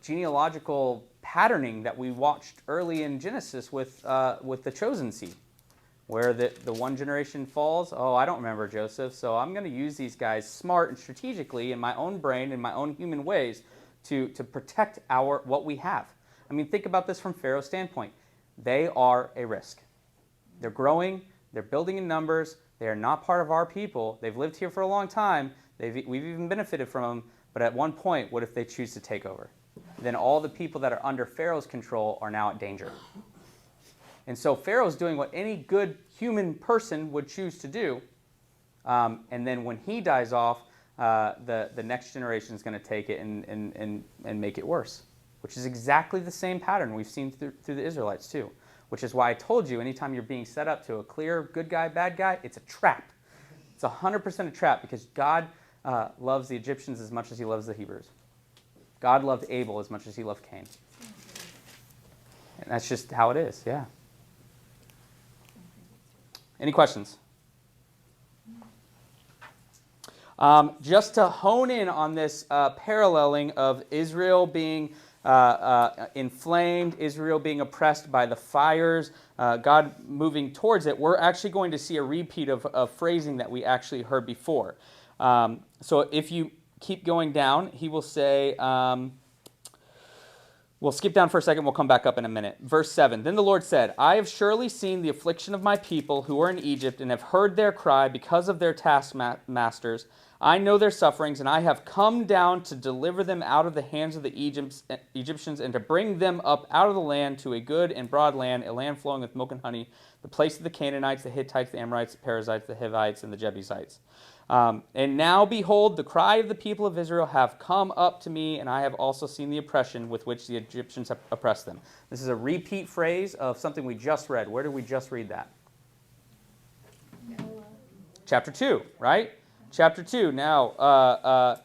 genealogical patterning that we watched early in Genesis with the chosen seed, where the one generation falls. Oh, I don't remember Joseph, so I'm going to use these guys smart and strategically in my own brain, in my own human ways, to protect what we have. I mean, think about this from Pharaoh's standpoint. They are a risk. They're growing. They're building in numbers. They are not part of our people. They've lived here for a long time. We've even benefited from them. But at one point, what if they choose to take over? Then all the people that are under Pharaoh's control are now at danger. And so Pharaoh's doing what any good human person would choose to do. And then when he dies off, the next generation is going to take it and make it worse, which is exactly the same pattern we've seen through the Israelites too, which is why I told you anytime you're being set up to a clear good guy, bad guy, it's a trap. It's 100% a trap, because God loves the Egyptians as much as he loves the Hebrews. God loved Abel as much as he loved Cain. And that's just how it is, yeah. Any questions? Just to hone in on this paralleling of Israel being inflamed, Israel being oppressed by the fires, God moving towards it, we're actually going to see a repeat of phrasing that we actually heard before. So if you keep going down, he will say, we'll skip down for a second, we'll come back up in a minute. Verse 7, Then the Lord said, I have surely seen the affliction of my people who are in Egypt, and have heard their cry because of their taskmasters. I know their sufferings, and I have come down to deliver them out of the hands of the Egyptians, and to bring them up out of the land to a good and broad land, a land flowing with milk and honey, the place of the Canaanites, the Hittites, the Amorites, the Perizzites, the Hivites, and the Jebusites. And now, behold, the cry of the people of Israel have come up to me, and I have also seen the oppression with which the Egyptians have oppressed them. This is a repeat phrase of something we just read. Where did we just read that? Chapter 2, right? Chapter 2. Now,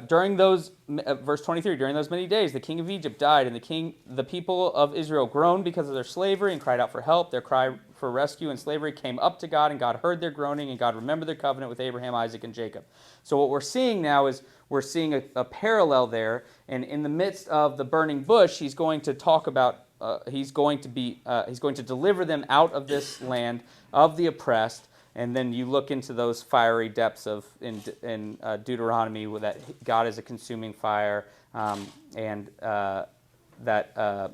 during those, verse 23, during those many days, the king of Egypt died, and the people of Israel groaned because of their slavery and cried out for help. Their cry for rescue and slavery came up to God, and God heard their groaning, and God remembered their covenant with Abraham, Isaac, and Jacob. So what we're seeing now is we're seeing a parallel there, and in the midst of the burning bush, he's going to talk about, he's going to deliver them out of this land of the oppressed. And then you look into those fiery depths in Deuteronomy, that God is a consuming fire, and that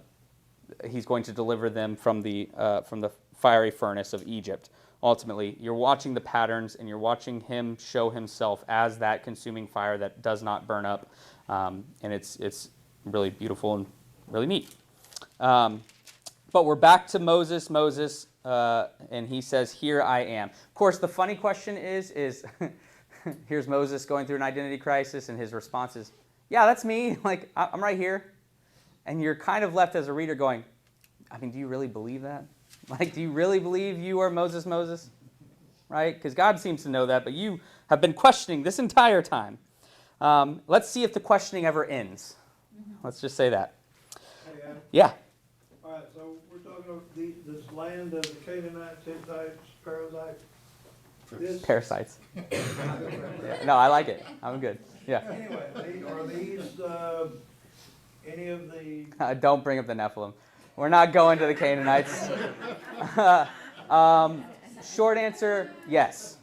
he's going to deliver them from the fiery furnace of Egypt. Ultimately, you're watching the patterns, and you're watching him show himself as that consuming fire that does not burn up, and it's really beautiful and really neat. But we're back to Moses. And he says, here I am. Of course, the funny question is here's Moses going through an identity crisis, and his response is, yeah, that's me. Like, I'm right here. And you're kind of left as a reader going, I mean, do you really believe that? Like, do you really believe you are Moses? Right? Because God seems to know that, but you have been questioning this entire time. Let's see if the questioning ever ends. Let's just say that. Hey, Adam. Yeah. All right, so we're talking of this land of the Canaanites, Hittites, Perizzites? This, Parasites. Yeah, no, I like it. I'm good. Yeah. anyway, are these, any of the, Don't bring up the Nephilim. We're not going to the Canaanites. Short answer, yes.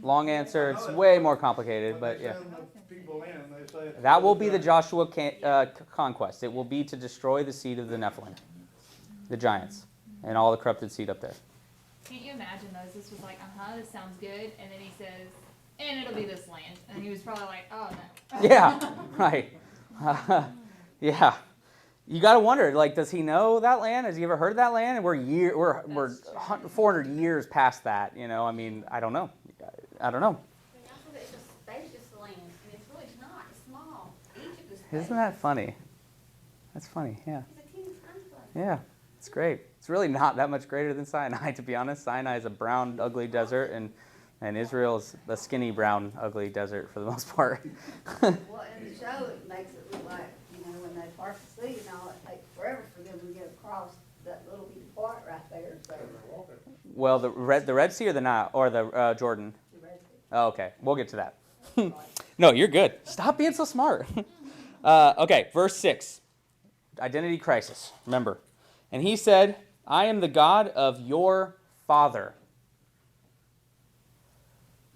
Long answer, it's way more complicated, but they yeah. send the people in, they say. it's That will be the done. Joshua conquest. It will be to destroy the seed of the Nephilim, the giants, and all the corrupted seed up there. Can't you imagine Moses was like, this sounds good, and then he says, and it'll be this land. And he was probably like, oh no. Yeah, right. Yeah. You got to wonder, like, does he know that land? Has he ever heard of that land? And we're 400 years past that, you know? I mean, I don't know. I don't know. And also that it's a spacious land, and it's really not, it's small. Egypt is spacious. Isn't that funny? That's funny, yeah. It's a teeny tiny place. Yeah, it's great. It's really not that much greater than Sinai, to be honest. Sinai is a brown, ugly desert, and Israel is a skinny, brown, ugly desert for the most part. Well, in the show, it makes it look like, when they part the sea and all, it takes forever for them to get across that little bitty part right there, so. Well, the Red Sea or the Nile or the Jordan. Oh, okay, we'll get to that. No, you're good. Stop being so smart. Okay, verse 6. Identity crisis. Remember. And he said, I am the God of your father.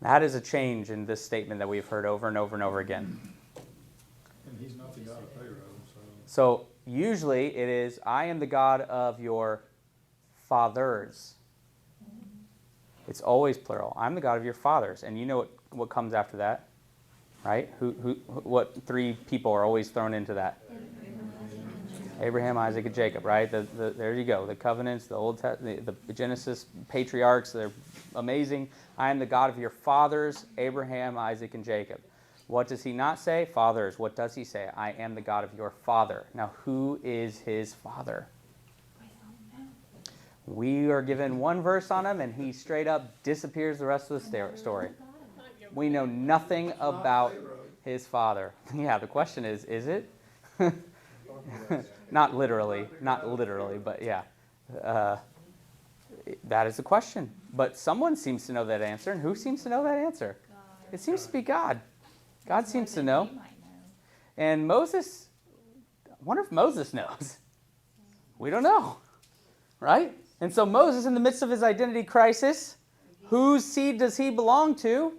That is a change in this statement that we've heard over and over and over again. And he's not the God of Pharaoh, so. So usually it is, I am the God of your fathers. It's always plural. I'm the God of your fathers. And you know what comes after that, right? What three people are always thrown into that? Abraham, Isaac, and Jacob, right? There you go. The covenants, the Old the Genesis patriarchs, they're amazing. I am the God of your fathers, Abraham, Isaac, and Jacob. What does he not say? Fathers. What does he say? I am the God of your father. Now, who is his father? We are given one verse on him, and he straight up disappears the rest of the story. We know nothing about his father. Yeah, the question is it? Not literally, but yeah. That is the question. But someone seems to know that answer, and who seems to know that answer? It seems to be God. God seems to know. And Moses, I wonder if Moses knows. We don't know, right? And so Moses, in the midst of his identity crisis, whose seed does he belong to?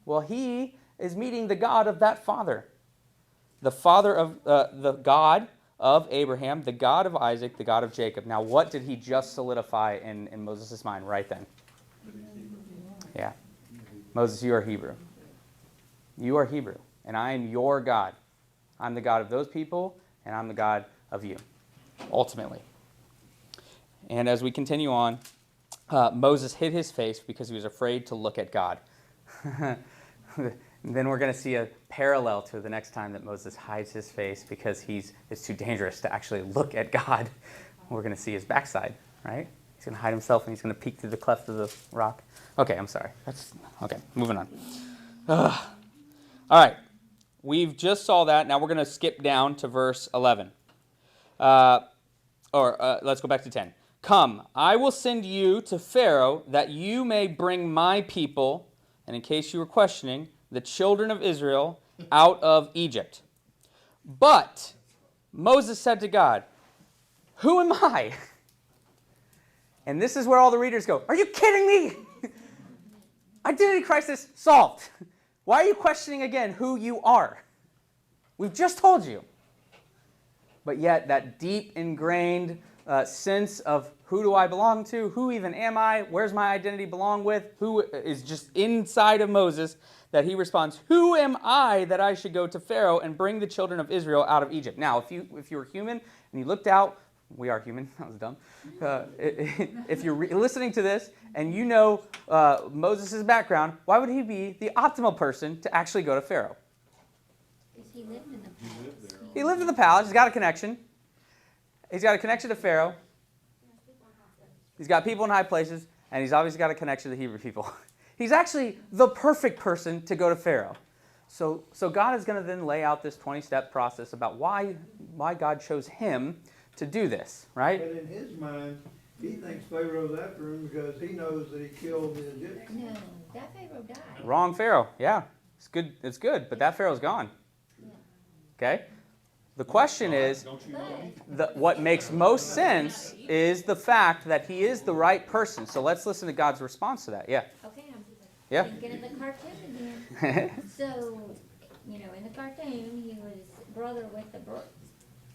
Well, he is meeting the God of that father. The father of the God of Abraham, the God of Isaac, the God of Jacob. Now, what did he just solidify in Moses' mind right then? Yeah. Moses, you are Hebrew. You are Hebrew, and I am your God. I'm the God of those people, and I'm the God of you, ultimately. And as we continue on, Moses hid his face because he was afraid to look at God. Then we're going to see a parallel to the next time that Moses hides his face because it's too dangerous to actually look at God. We're going to see his backside, right? He's going to hide himself and he's going to peek through the cleft of the rock. Okay, I'm sorry. Okay, moving on. All right, we've just saw that. Now we're going to skip down to verse 11. Let's go back to 10. Come, I will send you to Pharaoh that you may bring my people, and in case you were questioning, the children of Israel out of Egypt. But Moses said to God, who am I? And this is where all the readers go, are you kidding me? Identity crisis solved. Why are you questioning again who you are? We've just told you. But yet that deep ingrained sense of who do I belong to? Who even am I? Where's my identity belong with? Who is just inside of Moses that he responds, who am I that I should go to Pharaoh and bring the children of Israel out of Egypt? Now, if you were human and you looked out, we are human, that was dumb. If you're listening to this and you know Moses' background, why would he be the optimal person to actually go to Pharaoh? Because he lived in the palace. He lived in the palace, he's got a connection. He's got a connection to Pharaoh. He's got people in high places, and he's obviously got a connection to the Hebrew people. He's actually the perfect person to go to Pharaoh. So God is going to then lay out this 20-step process about why God chose him to do this, right? But in his mind, he thinks Pharaoh's after him because he knows that he killed the Egyptians. No, that Pharaoh died. Wrong Pharaoh. Yeah, it's good, but that Pharaoh's gone. Okay? The question is, what makes most sense is the fact that he is the right person. So let's listen to God's response to that. Yeah. Okay, I'm Yeah. thinking of the cartoon again. So, in the cartoon, he was brother with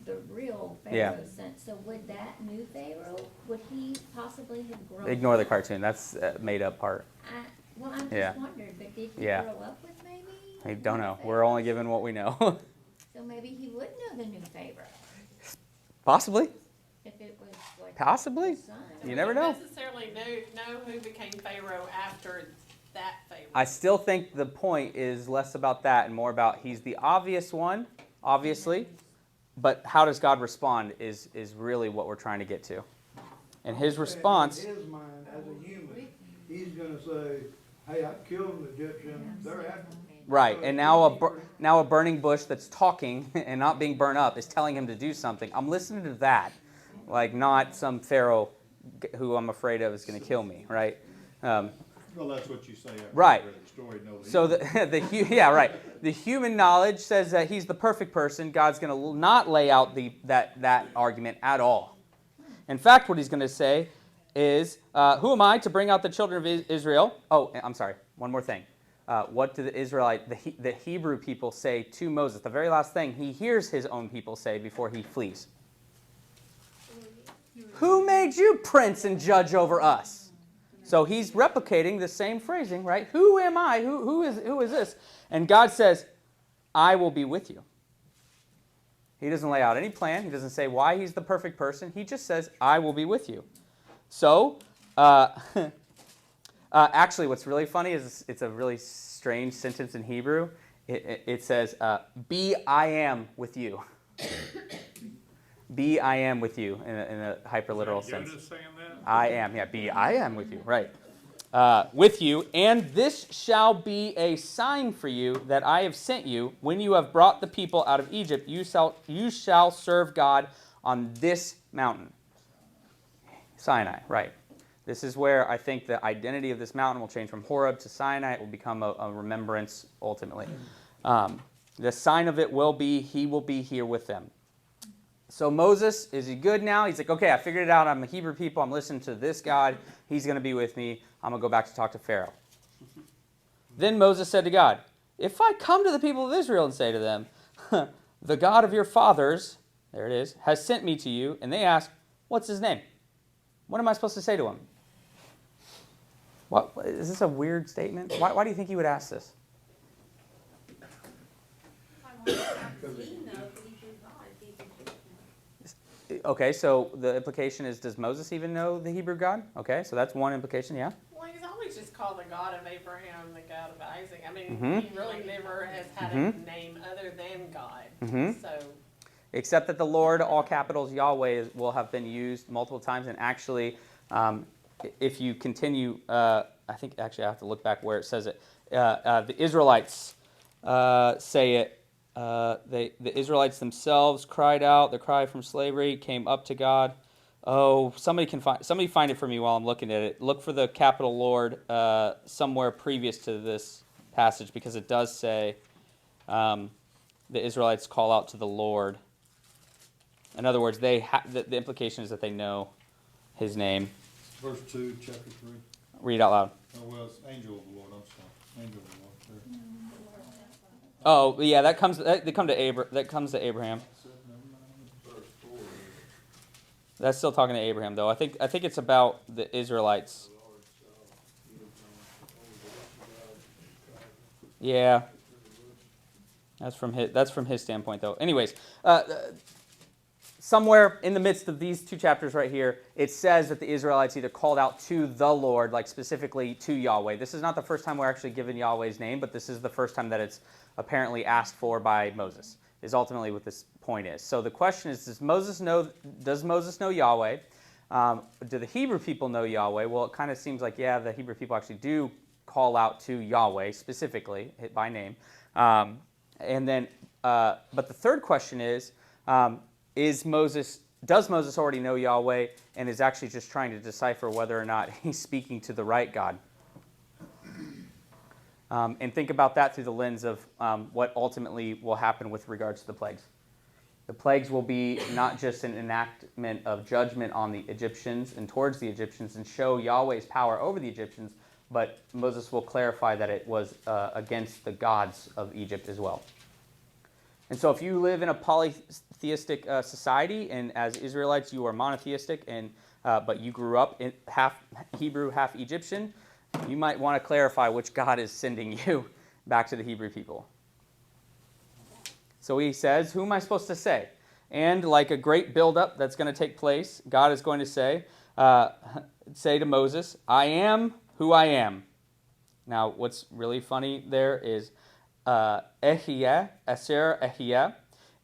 the real Yeah. Pharaoh's son. So would that new Pharaoh, would he possibly have grown Ignore the up? cartoon. That's a made up part. Well, I'm just Yeah. wondering, but did he Yeah. grow up with maybe? I don't the know. new We're only Pharaoh? given what we know. So maybe he would know the new Pharaoh Possibly. if it was like Possibly. his son. You never know. We don't necessarily know who became Pharaoh after that Pharaoh. I still think the point is less about that and more about he's the obvious one, obviously, but how does God respond is really what we're trying to get to. And his response, In his mind, as a human, he's gonna say, hey, I killed an Egyptian, they're after me. right, and now a burning bush that's talking and not being burnt up is telling him to do something. I'm listening to that, like not some Pharaoh who I'm afraid of is going to kill me, right? Well, that's what you say after Right. you read the story. No, So yeah, right. The human knowledge says that he's the perfect person. God's going to not lay out that argument at all. In fact, what he's going to say is, "Who am I to bring out the children of Israel?" Oh, I'm sorry. One more thing. What do the Hebrew people say to Moses? The very last thing he hears his own people say before he flees. Who made you prince and judge over us? So he's replicating the same phrasing, right? Who am I? Who is this? And God says, I will be with you. He doesn't lay out any plan. He doesn't say why he's the perfect person. He just says, I will be with you. So, actually, what's really funny is it's a really strange sentence in Hebrew. It says, be I am with you. Be I am with you in a hyperliteral sense. Jonah's saying that? I am, yeah, be I am with you, right. With you, and this shall be a sign for you that I have sent you. When you have brought the people out of Egypt, you shall serve God on this mountain. Sinai, right. This is where I think the identity of this mountain will change from Horeb to Sinai. It will become a remembrance ultimately. The sign of it will be, he will be here with them. So Moses, is he good now? He's like, okay, I figured it out. I'm a Hebrew people. I'm listening to this God. He's going to be with me. I'm going to go back to talk to Pharaoh. Then Moses said to God, if I come to the people of Israel and say to them, the God of your fathers, there it is, has sent me to you, and they ask, what's his name? What am I supposed to say to him? What, is this a weird statement? Why do you think he would ask this? Okay, so the implication is, does Moses even know the Hebrew God? Okay, so that's one implication, yeah? Well, he's always just called the God of Abraham, the God of Isaac. I mean, Mhm. he really never has had a Mhm. name other than God. Mhm. So, Except that the Lord, all capitals, Yahweh, will have been used multiple times. And actually, if you continue, I think actually I have to look back where it says it. The Israelites say it. The Israelites themselves cried out. The cry from slavery came up to God. Oh, somebody find it for me while I'm looking at it. Look for the capital Lord somewhere previous to this passage, because it does say the Israelites call out to the Lord. In other words, the implication is that they know his name. Verse 2, chapter 3. Read out loud. Oh, well, it's angel of the Lord. I'm sorry. Angel of the Lord. There. Oh, yeah, that comes to Abraham. That's still talking to Abraham, though. I think it's about the Israelites. Yeah. That's from his standpoint, though. Anyways, somewhere in the midst of these two chapters right here, it says that the Israelites either called out to the Lord, like specifically to Yahweh. This is not the first time we're actually given Yahweh's name, but this is the first time that it's apparently asked for by Moses, is ultimately what this point is. So the question is, does Moses know Yahweh? Do the Hebrew people know Yahweh? Well, it kind of seems like, yeah, the Hebrew people actually do call out to Yahweh specifically, by name. And then, but the third question is Moses does Moses already know Yahweh and is actually just trying to decipher whether or not he's speaking to the right God? And think about that through the lens of what ultimately will happen with regards to the plagues. The plagues will be not just an enactment of judgment on the Egyptians and towards the Egyptians and show Yahweh's power over the Egyptians, but Moses will clarify that it was against the gods of Egypt as well. And so if you live in a polytheistic society, and as Israelites you are monotheistic, but you grew up in half Hebrew, half Egyptian, you might want to clarify which God is sending you back to the Hebrew people. So he says, who am I supposed to say? And like a great buildup that's going to take place, God is going to say to Moses, I am who I am. Now, what's really funny there is Ehyeh, Aser Ehyeh,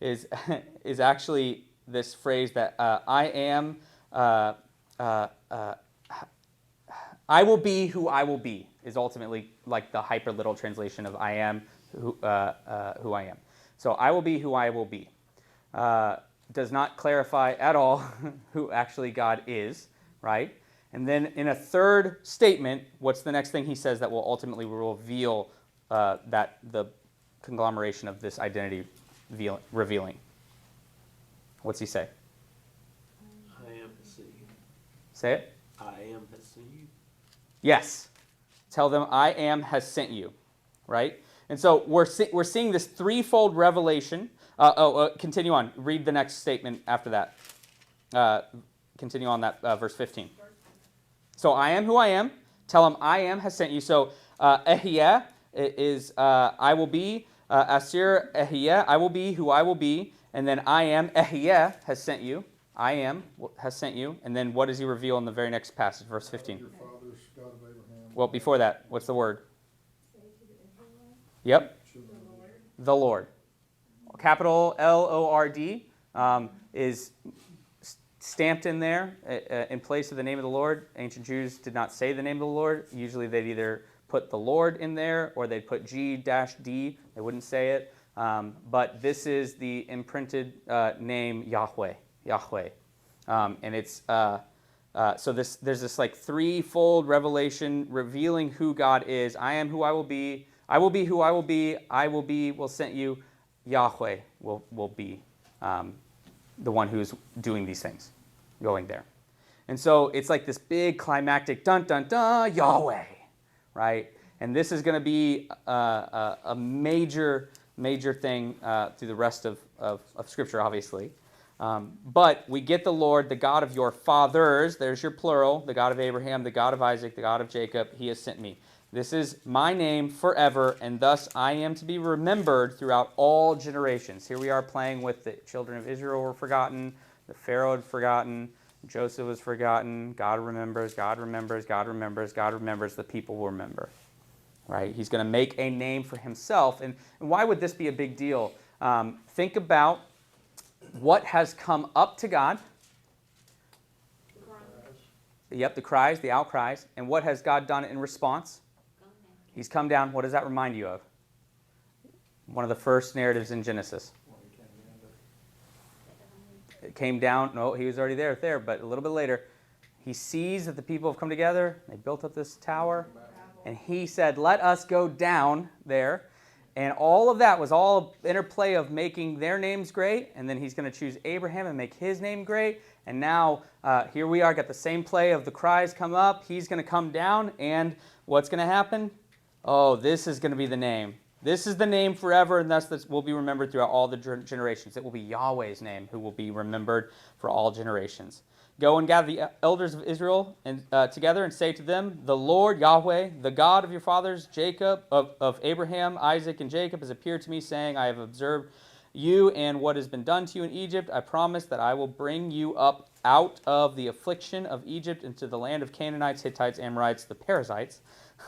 is actually this phrase that I am, I will be who I will be, is ultimately like the hyper-literal translation of I am who I am. So I will be who I will be. Does not clarify at all who actually God is, right? And then in a third statement, what's the next thing he says that will ultimately reveal that the conglomeration of this identity revealing? What's he say? I am has sent you. Say it. I am has sent you. Yes. Tell them I am has sent you, right? And so we're seeing this threefold revelation. Continue on. Read the next statement after that. Continue on that, verse 15. So I am who I am. Tell him I am has sent you. So Ehyeh is I will be. Asir Ehyeh, I will be who I will be. And then I am Ehyeh has sent you. I am has sent you. And then what does he reveal in the very next passage, verse 15? Your father's God of Abraham. Well, before that, what's the word? Yep. The Lord. Capital Lord is stamped in there in place of the name of the Lord. Ancient Jews did not say the name of the Lord. Usually they'd either put the Lord in there or they'd put G-D. They wouldn't say it. But this is the imprinted name Yahweh. Yahweh. And it's so there's this like threefold revelation revealing who God is. I am who I will be. I will be who I will be. I will be will sent you. Yahweh will be the one who's doing these things, going there. And so it's like this big climactic dun dun dun Yahweh, right? And this is going to be a major thing through the rest of Scripture, obviously. But we get the Lord, the God of your fathers. There's your plural, the God of Abraham, the God of Isaac, the God of Jacob. He has sent me. This is my name forever, and thus I am to be remembered throughout all generations. Here we are playing with the children of Israel were forgotten, the Pharaoh had forgotten, Joseph was forgotten, God remembers, God remembers, God remembers, God remembers, the people will remember. Right? He's going to make a name for himself. And why would this be a big deal? Think about what has come up to God. Yep, the cries, the outcries. And what has God done in response? He's come down. What does that remind you of? One of the first narratives in Genesis. It came down. No, he was already there, but a little bit later. He sees that the people have come together. They built up this tower. And he said, let us go down there. And all of that was all interplay of making their names great. And then he's going to choose Abraham and make his name great. And now here we are, got the same play of the cries come up. He's going to come down. And what's going to happen? Oh, this is going to be the name. This is the name forever, and thus this will be remembered throughout all the generations. It will be Yahweh's name who will be remembered for all generations. Go and gather the elders of Israel together and say to them, the Lord Yahweh, the God of your fathers, Jacob, of Abraham, Isaac, and Jacob, has appeared to me, saying, I have observed you and what has been done to you in Egypt. I promise that I will bring you up out of the affliction of Egypt into the land of Canaanites, Hittites, Amorites, the Perizzites,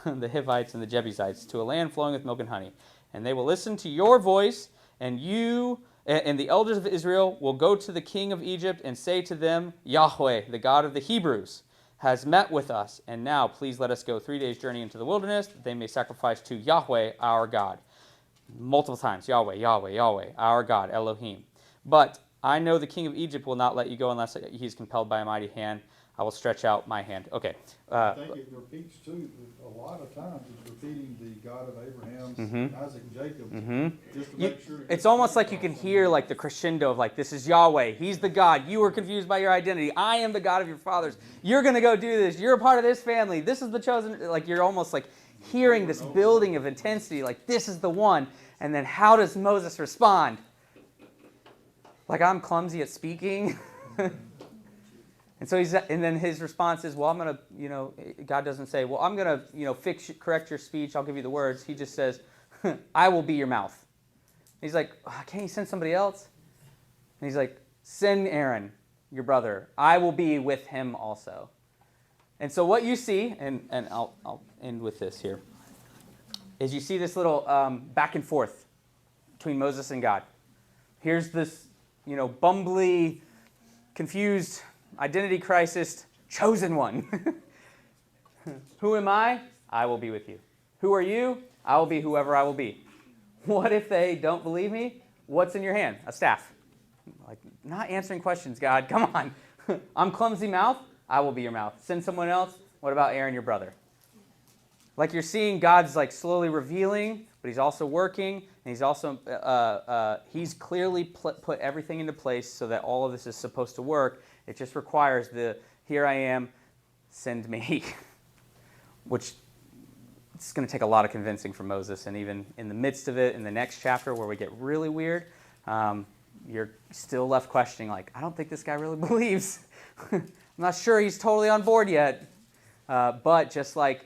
the Hivites, and the Jebusites, to a land flowing with milk and honey. And they will listen to your voice, and you and the elders of Israel will go to the king of Egypt and say to them, Yahweh, the God of the Hebrews, has met with us. And now please let us go 3 days' journey into the wilderness, that they may sacrifice to Yahweh, our God. Multiple times, Yahweh, Yahweh, Yahweh, our God, Elohim. But I know the king of Egypt will not let you go unless he's compelled by a mighty hand. I will stretch out my hand. Okay. I think it repeats too, a lot of times it's repeating the God of Abraham's, Isaac, and Jacob, just to make sure. It's almost like you can hear like the crescendo of like, this is Yahweh. He's the God. You were confused by your identity. I am the God of your fathers. You're going to go do this. You're a part of this family. This is the chosen. Like you're almost like hearing this building of intensity. Like this is the one. And then how does Moses respond? Like I'm clumsy at speaking. And so and then his response is, well, I'm going to, God doesn't say, well, I'm going to, correct your speech. I'll give you the words. He just says, I will be your mouth. He's like, can't you send somebody else? And he's like, send Aaron, your brother. I will be with him also. And so what you see, and I'll end with this here, is you see this little back and forth between Moses and God. Here's this, bumbly, confused, identity crisis, chosen one. Who am I? I will be with you. Who are you? I will be whoever I will be. What if they don't believe me? What's in your hand? A staff. Like, not answering questions, God. Come on. I'm clumsy mouth. I will be your mouth. Send someone else. What about Aaron, your brother? Like you're seeing God's like slowly revealing, but he's also working, and he's also he's clearly put everything into place so that all of this is supposed to work. It just requires the here I am, send me, which it's going to take a lot of convincing from Moses. And even in the midst of it, in the next chapter where we get really weird, you're still left questioning, like, I don't think this guy really believes. I'm not sure he's totally on board yet. But just like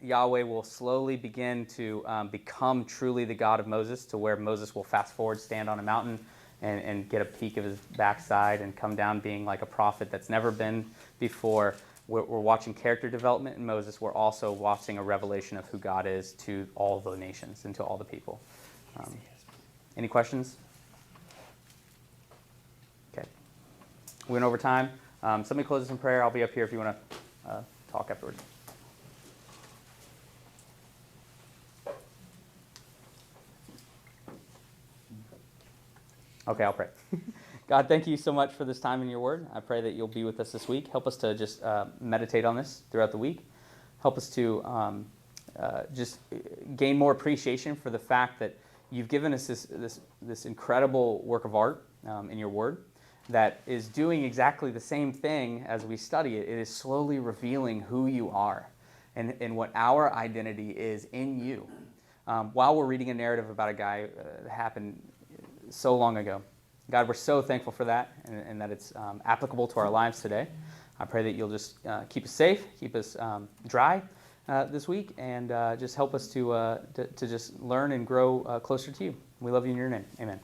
Yahweh will slowly begin to become truly the God of Moses, to where Moses will fast forward, stand on a mountain, and get a peek of his backside and come down being like a prophet that's never been before. We're watching character development in Moses. We're also watching a revelation of who God is to all the nations and to all the people. Any questions? Okay. We went over time. Somebody close us in prayer. I'll be up here if you want to talk afterwards. Okay, I'll pray. God, thank you so much for this time in your word. I pray that you'll be with us this week. Help us to just meditate on this throughout the week. Help us to just gain more appreciation for the fact that you've given us this incredible work of art in your word that is doing exactly the same thing as we study it. It is slowly revealing who you are and what our identity is in you. While we're reading a narrative about a guy that happened so long ago. God, we're so thankful for that and that it's applicable to our lives today. I pray that you'll just keep us safe, keep us dry this week, and just help us to just learn and grow closer to you. We love you in your name. Amen.